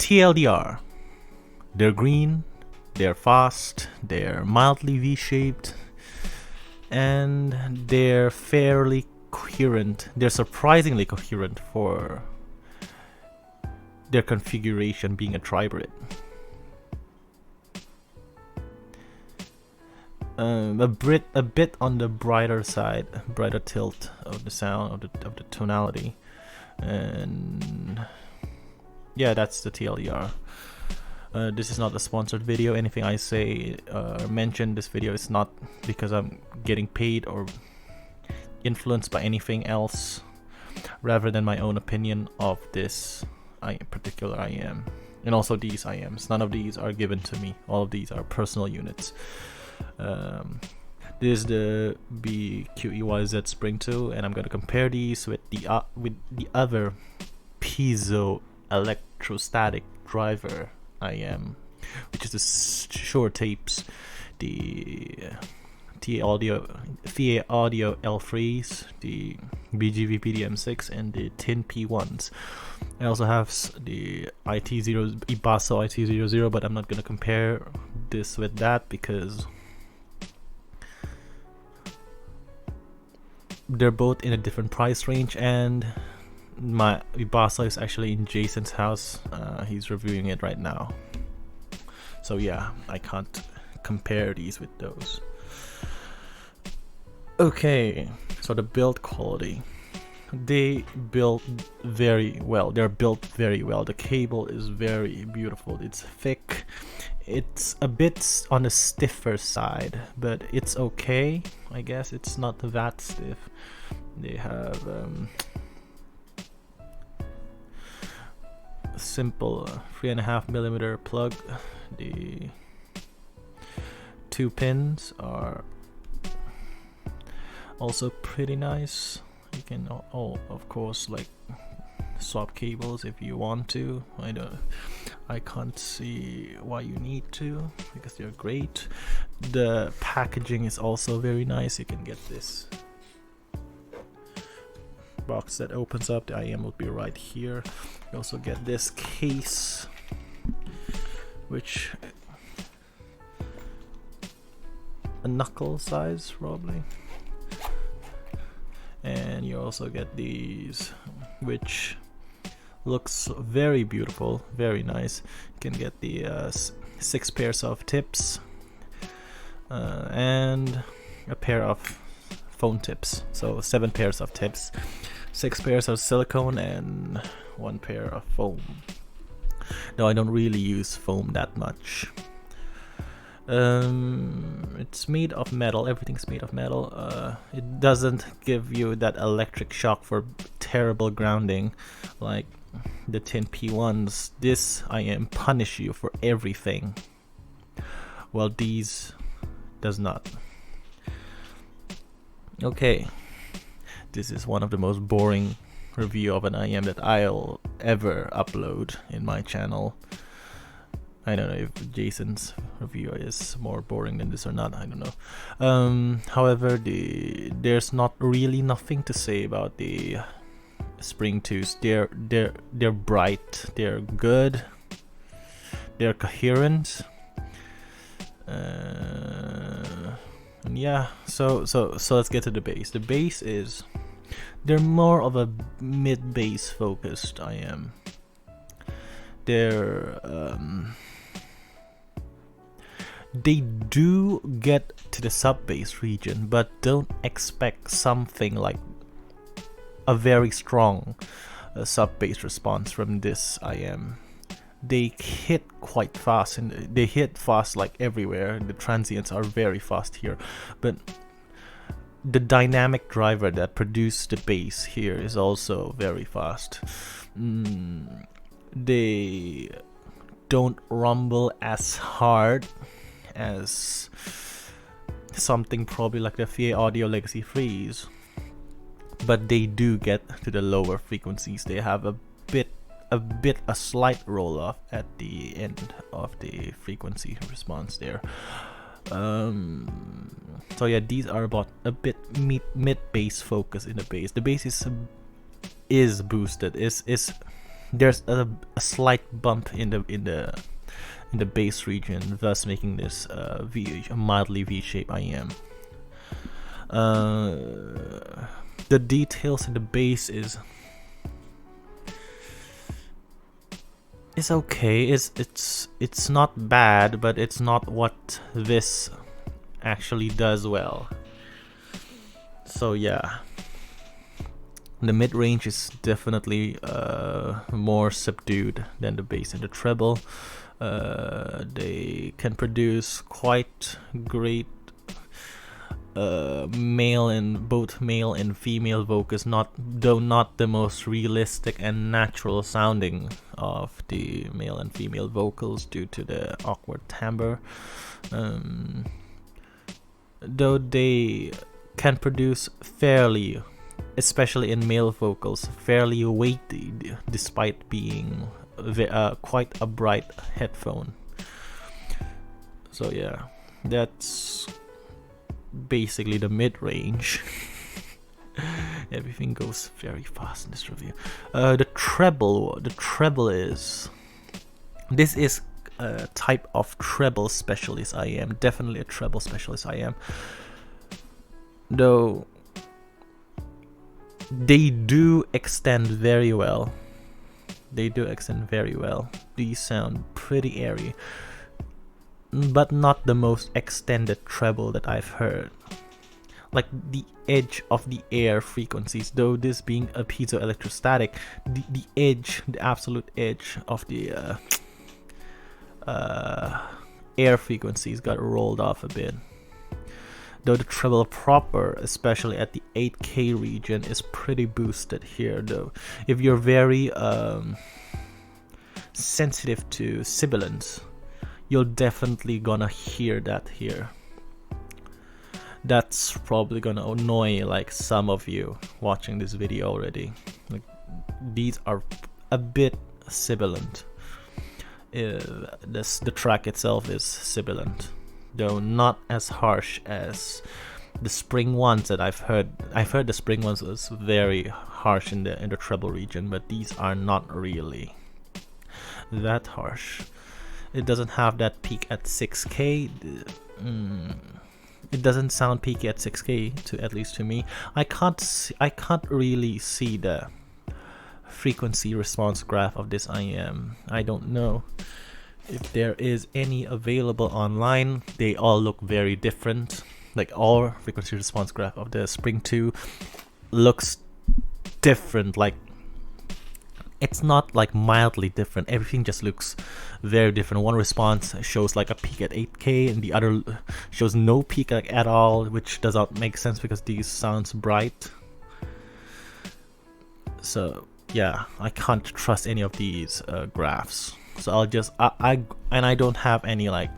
TLDR. They're green, they're fast, they're mildly V-shaped, and they're fairly coherent. They're surprisingly coherent for their configuration being a tribrid. A bit on the brighter side, brighter tilt of the sound, of the tonality, and yeah, that's the TLDR. This is not a sponsored video. Anything I say mention in this video is not because I'm getting paid or influenced by anything else, rather than my own opinion of this particular IM, and also these IMs. None of these are given to me. All of these are personal units. This is the BQEYZ Spring 2, and I'm going to compare these with the other piezo electrostatic driver IM, which is the Shure tapes, the TA Audio L3s, the BGV PDM6, and the TIN P1s. I also have the Ibasso IT00, but I'm not going to compare this with that because they're both in a different price range, and my Ibasso is actually in Jason's house. He's reviewing it right now, so yeah, I can't compare these with those. Okay, so the build quality, they built very well. They're built very well. The cable is very beautiful. It's thick. It's a bit on the stiffer side, but it's okay. I guess it's not that stiff. They have a simple 3.5mm plug. The 2 pins are also pretty nice. You can of course, like, swap cables if you want to. I can't see why you need to, because they're great. The packaging is also very nice. You can get this box that opens up. The IM will be right here. You also get this case, which a knuckle size probably, and you also get these, which looks very beautiful, very nice. You can get the 6 pairs of tips and a pair of phone tips, so 7 pairs of tips, 6 pairs of silicone, and 1 pair of foam. No, I don't really use foam that much. It's made of metal. Everything's made of metal. It doesn't give you that electric shock for terrible grounding like the TIN P1s. This IM punish you for everything, while these does not. Okay, this is one of the most boring review of an IM that I'll ever upload in my channel. I don't know if Jason's review is more boring than this or not. I don't know. However, there's not really nothing to say about the Spring 2s. They're bright. They're good. They're coherent. And yeah. So let's get to the bass. The bass is, they're more of a mid bass focused IM. They do get to the sub bass region, but don't expect something like a very strong sub bass response from this IM. They hit quite fast, and they hit fast like everywhere. The transients are very fast here, but the dynamic driver that produced the bass here is also very fast. They don't rumble as hard as something probably like the FA Audio Legacy 3s, but they do get to the lower frequencies. They have a slight roll off at the end of the frequency response there. So yeah, these are about a bit mid bass focus in the bass. The bass is boosted, is there's a slight bump in the bass region, thus making this a mildly V-shaped IM. The details in the bass is okay. It's not bad, but it's not what this actually does well. So yeah, the mid-range is definitely more subdued than the bass and the treble. They can produce quite great both male and female vocals, though not the most realistic and natural sounding of the male and female vocals due to the awkward timbre. Though they can produce fairly, especially in male vocals, fairly weighty despite being quite a bright headphone. So yeah, that's basically the mid-range. Everything goes very fast in this review. The treble is, this is a type of treble specialist I am, definitely a treble specialist I am, though they do extend very well. These sound pretty airy, but not the most extended treble that I've heard. Like the edge of the air frequencies, though this being a piezoelectrostatic, the absolute edge of the air frequencies got rolled off a bit. Though the treble proper, especially at the 8K region, is pretty boosted here though. If you're very sensitive to sibilance, you're definitely gonna hear that here. That's probably gonna annoy like some of you watching this video already. Like, these are a bit sibilant. The track itself is sibilant, though not as harsh as the spring ones that I've heard. I've heard the spring ones was very harsh in the treble region, but these are not really that harsh. It doesn't have that peak at 6K. It doesn't sound peaky at 6K, at least to me. I can't really see the frequency response graph of this IM. I don't know if there is any available online. They all look very different. Like, all frequency response graph of the Spring 2 looks different. Like, it's not like mildly different. Everything just looks very different. One response shows like a peak at 8K and the other shows no peak like at all, which does not make sense because these sounds bright. So yeah, I can't trust any of these graphs. So I'll just I don't have any like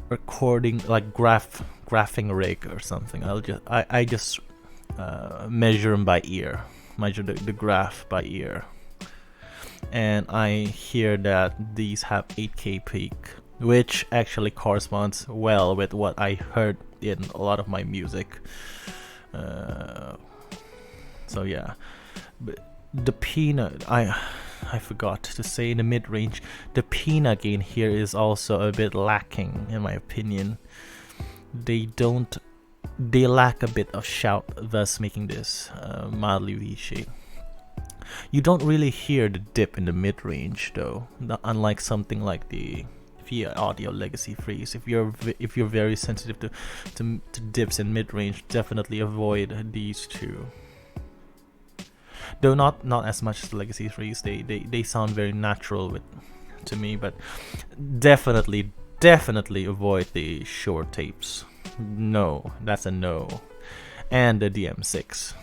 recording like graphing rig or something. I just measure them by ear. Measure the graph by ear, and I hear that these have 8K peak, which actually corresponds well with what I heard in a lot of my music. So yeah, but the peanut, I forgot to say in the mid-range, the peanut gain here is also a bit lacking in my opinion. They lack a bit of shout, thus making this mildly V-shaped. You don't really hear the dip in the mid-range though, unlike something like the via audio legacy freeze. If you're very sensitive to dips in mid-range, definitely avoid these two. Though not as much as the legacy freeze. They sound very natural to me, but definitely avoid the short tapes. No, that's a no. And the DM6.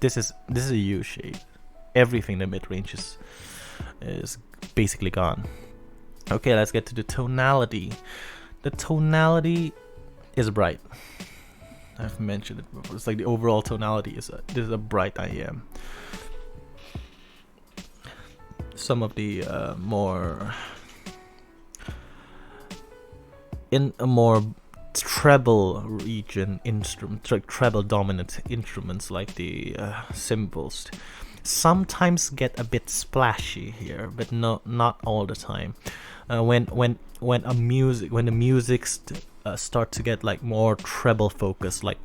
This is a U shape. Everything in the mid range is basically gone. Okay, let's get to the tonality. The tonality is bright. I've mentioned it before. It's like the overall tonality is a bright IM. Some of the more in a more treble region treble dominant instruments like the cymbals, sometimes get a bit splashy here, but not all the time. When the music start to get like more treble focus, like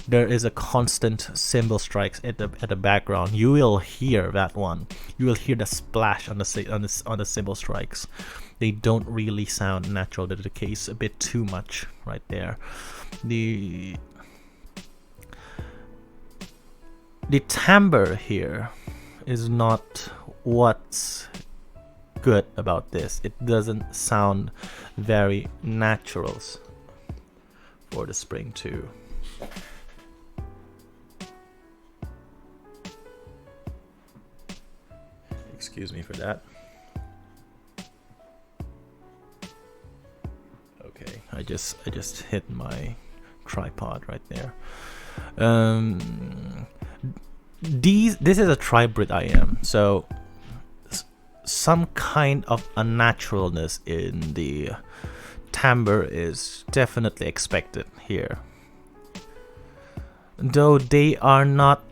there is a constant cymbal strikes at the background, you will hear that one. You will hear the splash on the cymbal strikes. They don't really sound natural. That's the case a bit too much right there. The timbre here is not what's good about this. It doesn't sound very natural for the Spring 2. Excuse me for that. Okay, I just hit my tripod right there. This is a tribrid IM, so some kind of unnaturalness in the timbre is definitely expected here, though they are not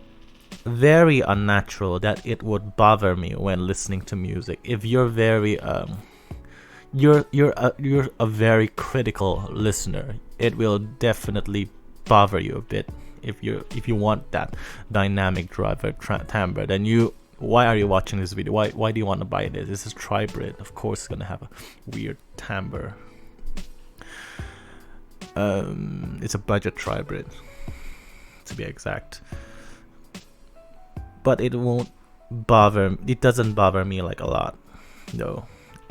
very unnatural that it would bother me when listening to music. If you're very you're a very critical listener, it will definitely bother you a bit. If you want that dynamic driver timbre, then why are you watching this video? Why do you want to buy this? This is tribrid. Of course it's gonna have a weird timbre. It's a budget tribrid, to be exact. But it doesn't bother me like a lot, though.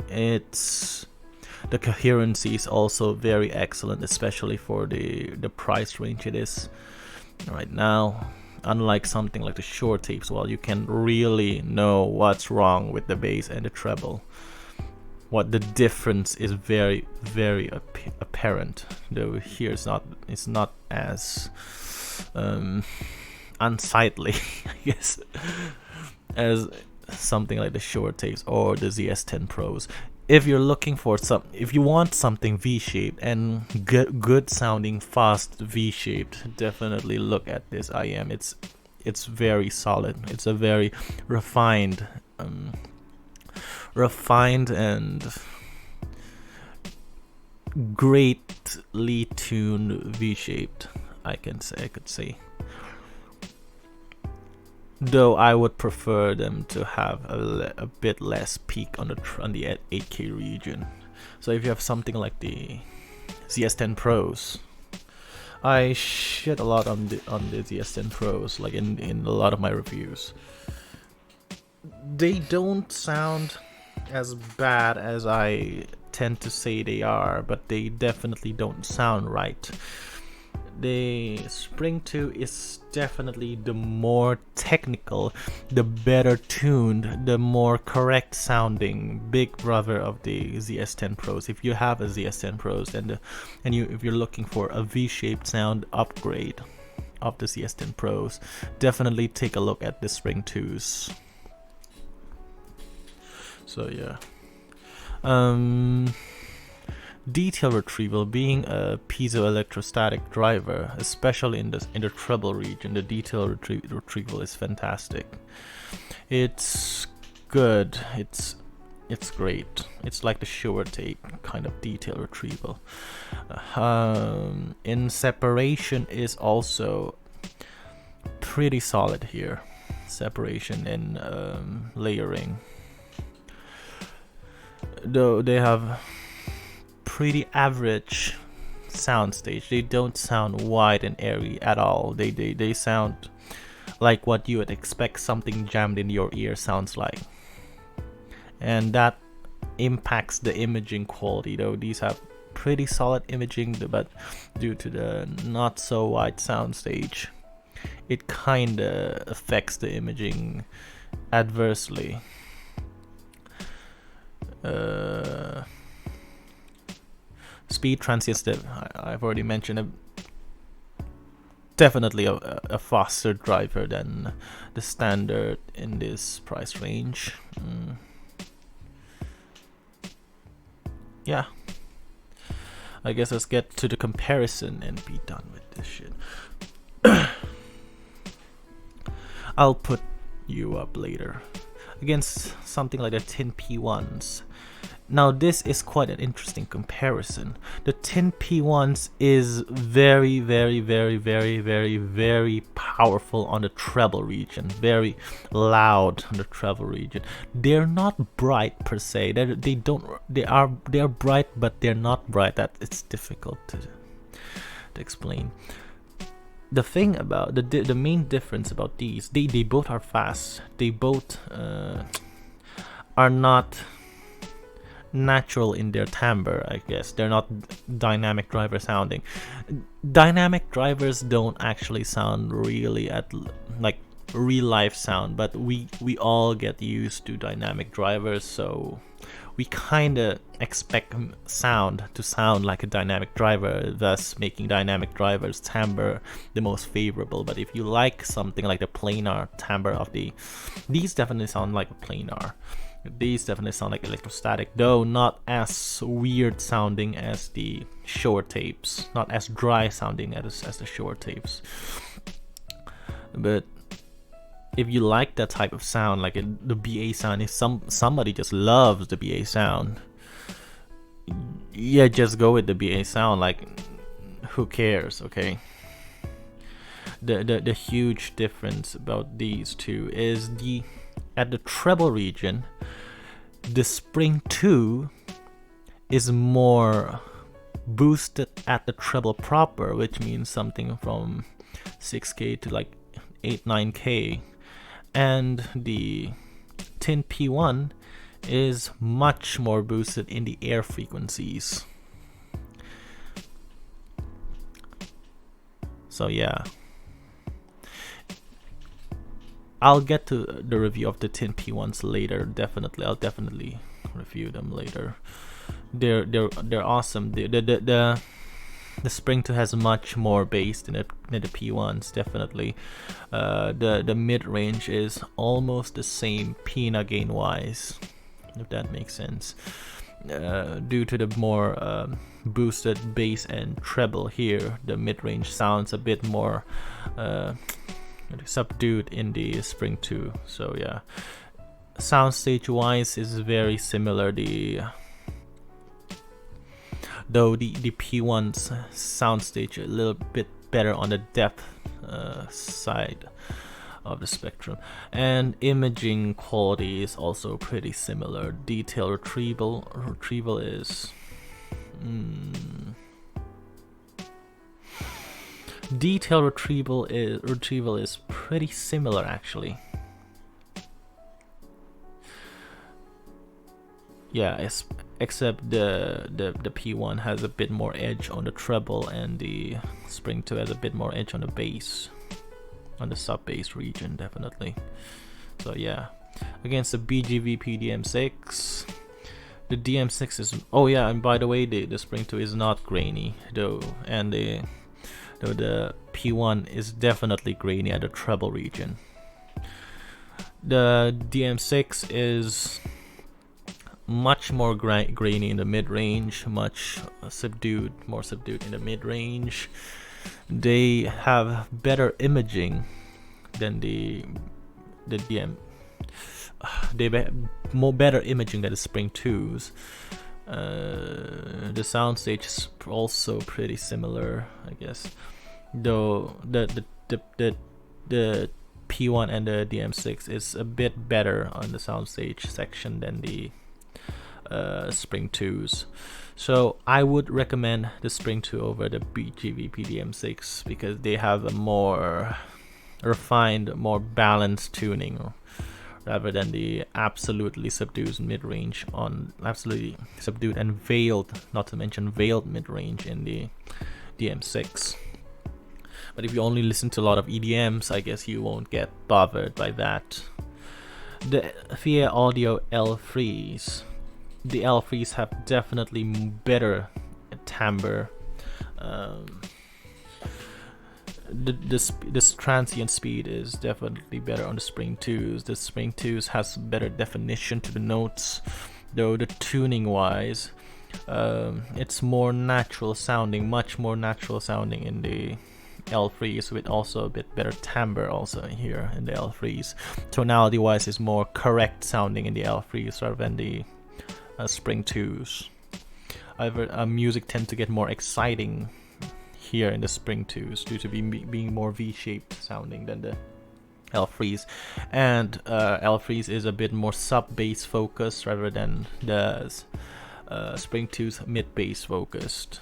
The coherency is also very excellent, especially for the price range it is right now. Unlike something like the short tapes, well, you can really know what's wrong with the bass and the treble. What the difference is very, very apparent. Though here it's not as unsightly, I guess, as something like the short tapes or the ZS-10 Pros. If you're looking for if you want something V-shaped and good sounding fast V-shaped, definitely look at this IM. It's very solid. It's a very refined and greatly tuned V-shaped, I could say. Though I would prefer them to have a bit less peak on the 8K region. So if you have something like the ZS-10 Pros, I shit a lot on the ZS-10 Pros, like in a lot of my reviews. They don't sound as bad as I tend to say they are, but they definitely don't sound right. The Spring 2 is definitely the more technical, the better tuned, the more correct sounding big brother of the ZS-10 Pros. If you have a ZS-10 Pros if you're looking for a V-shaped sound upgrade of the ZS-10 Pros, definitely take a look at the Spring 2s. So yeah. Detail retrieval, being a piezoelectrostatic driver, especially in the treble region, the detail retrieval is fantastic. It's good. It's great. It's like the Shure tape kind of detail retrieval. In separation is also pretty solid here. Separation and layering, though they have pretty average soundstage. They don't sound wide and airy at all. They sound like what you would expect something jammed in your ear sounds like, and that impacts the imaging quality. Though these have pretty solid imaging, but due to the not so wide soundstage, it kinda affects the imaging adversely. Speed transistor, I've already mentioned it. Definitely a faster driver than the standard in this price range. Yeah, I guess let's get to the comparison and be done with this shit. I'll put you up later against something like the tin P1s. Now this is quite an interesting comparison. The tin P1s is very powerful on the treble region, very loud on the treble region. They're not bright per se. They are bright, but they're not bright. That it's difficult to explain. The thing about the main difference about these, they both are fast. They both are not natural in their timbre, I guess. They're not dynamic driver sounding. Dynamic drivers don't actually sound really at like real life sound, but we all get used to dynamic drivers, so we kind of expect sound to sound like a dynamic driver, thus making dynamic drivers timbre the most favorable. But if you like something like the planar timbre of these definitely sound like a planar. These definitely sound like electrostatic, though not as weird sounding as the Shure tapes, not as dry sounding as the Shure tapes. But if you like that type of sound, like the BA sound, if somebody just loves the BA sound, yeah, just go with the BA sound. Like, who cares, okay? The huge difference about these two is at the treble region, the Spring 2 is more boosted at the treble proper, which means something from 6K to like 8-9K, and the tin P1 is much more boosted in the air frequencies. So yeah, I'll get to the review of the tin P1s later. I'll definitely review them later. They're awesome. The Spring 2 has much more bass than the P1s, definitely. The mid range is almost the same PINA gain wise, if that makes sense. Due to the more boosted bass and treble here, the mid range sounds a bit more subdued in the Spring 2. So yeah, soundstage wise is very similar. Though the P1's soundstage a little bit better on the depth side of the spectrum, and imaging quality is also pretty similar. Detail retrieval is detail retrieval is pretty similar actually. Yeah, except the P1 has a bit more edge on the treble, and the Spring 2 has a bit more edge on the bass, on the sub bass region, definitely. So yeah, against the BGVP DM6, the DM6 is, oh yeah, and by the way, the Spring 2 is not grainy though, and the P1 is definitely grainy at the treble region. The DM6 is much more grainy in the mid-range, much more subdued in the mid-range. They have better imaging than the DM. They have more better imaging than the Spring 2s. The soundstage is also pretty similar, I guess. Though the P1 and the DM6 is a bit better on the soundstage section than the Spring 2s. So I would recommend the Spring 2 over the BGVP DM6 because they have a more refined, more balanced tuning, rather than the absolutely subdued mid-range on absolutely subdued and veiled, not to mention veiled mid-range in the DM6. But if you only listen to a lot of EDMs, I guess you won't get bothered by that. The VA Audio L3s, the L3s have definitely better timbre. This transient speed is definitely better on the Spring 2s. The Spring 2s has better definition to the notes, though the tuning wise, it's more natural sounding, much more natural sounding in the L3s with also a bit better timbre also here in the L3s. Tonality wise is more correct sounding in the L3s rather than the Spring 2s. However, music tends to get more exciting here in the Spring 2s due to being more V-shaped sounding than the L3s, and L3s is a bit more sub-bass focused rather than the Spring 2's mid-bass focused.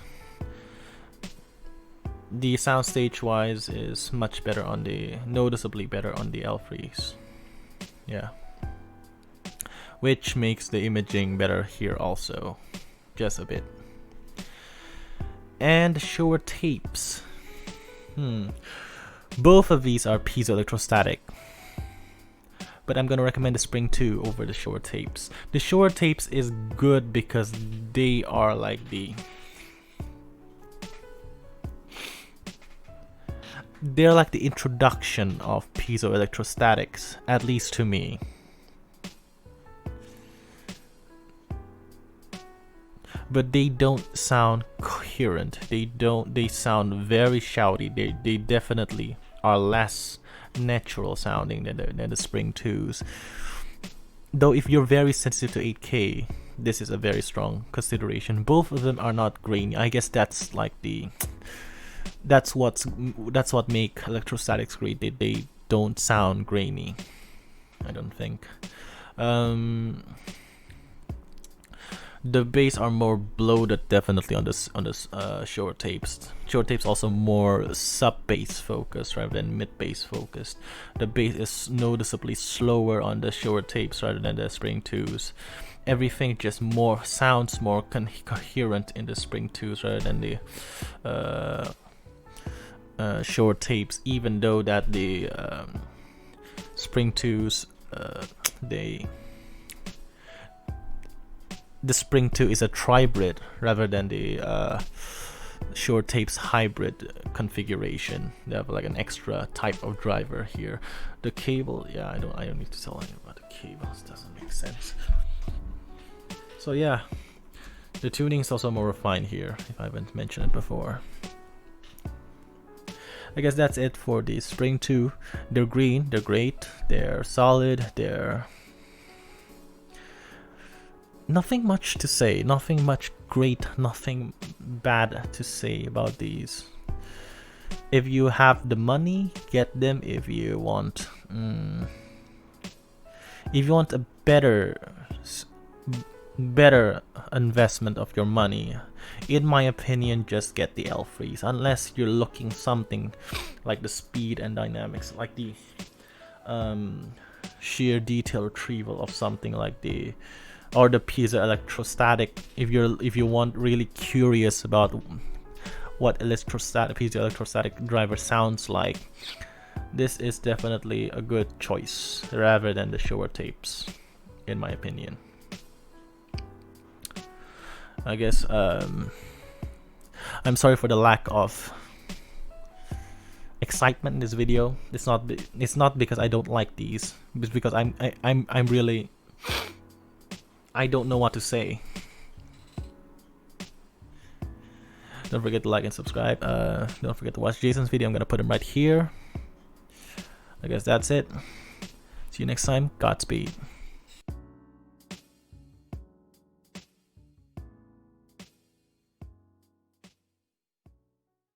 The soundstage wise is much better on the, noticeably better on the L3s. Yeah. Which makes the imaging better here also. Just a bit. And Shure tapes. Both of these are piezoelectrostatic, but I'm gonna recommend the Spring 2 over the Shure tapes. The Shure tapes is good because they are like they're like the introduction of piezoelectrostatics, at least to me. But they don't sound coherent. They sound very shouty. They definitely are less natural sounding than the Spring 2s. Though if you're very sensitive to 8K, this is a very strong consideration. Both of them are not grainy. I guess that's like that's what make electrostatics great. They don't sound grainy, I don't think. The bass are more bloated definitely on this Shure tapes. Shure tapes also more sub bass focused rather than mid bass focused. The bass is noticeably slower on the Shure tapes rather than the Spring 2s. Everything just sounds more coherent in the Spring 2s rather than the Shure tapes, even though that the Spring 2s the Spring 2 is a tribrid rather than the Shure tapes hybrid configuration. They have like an extra type of driver here. The cable, yeah, I don't need to tell anything about the cables. Doesn't make sense. So yeah, the tuning is also more refined here, if I haven't mentioned it before. I guess that's it for the Spring 2. They're green, they're great, they're solid, they're nothing much to say, nothing much great, nothing bad to say about these. If you have the money, get them. If you want a better investment of your money, in my opinion, just get the L3s, unless you're looking something like the speed and dynamics, like the sheer detail retrieval of something like the piezoelectrostatic. If you want really curious about what piezoelectrostatic driver sounds like, this is definitely a good choice rather than the Shure tapes, in my opinion. I guess I'm sorry for the lack of excitement in this video. It's not because I don't like these, it's because I'm really, I don't know what to say. Don't forget to like and subscribe. Don't forget to watch Jason's video. I'm gonna put him right here. I guess that's it. See you next time. Godspeed.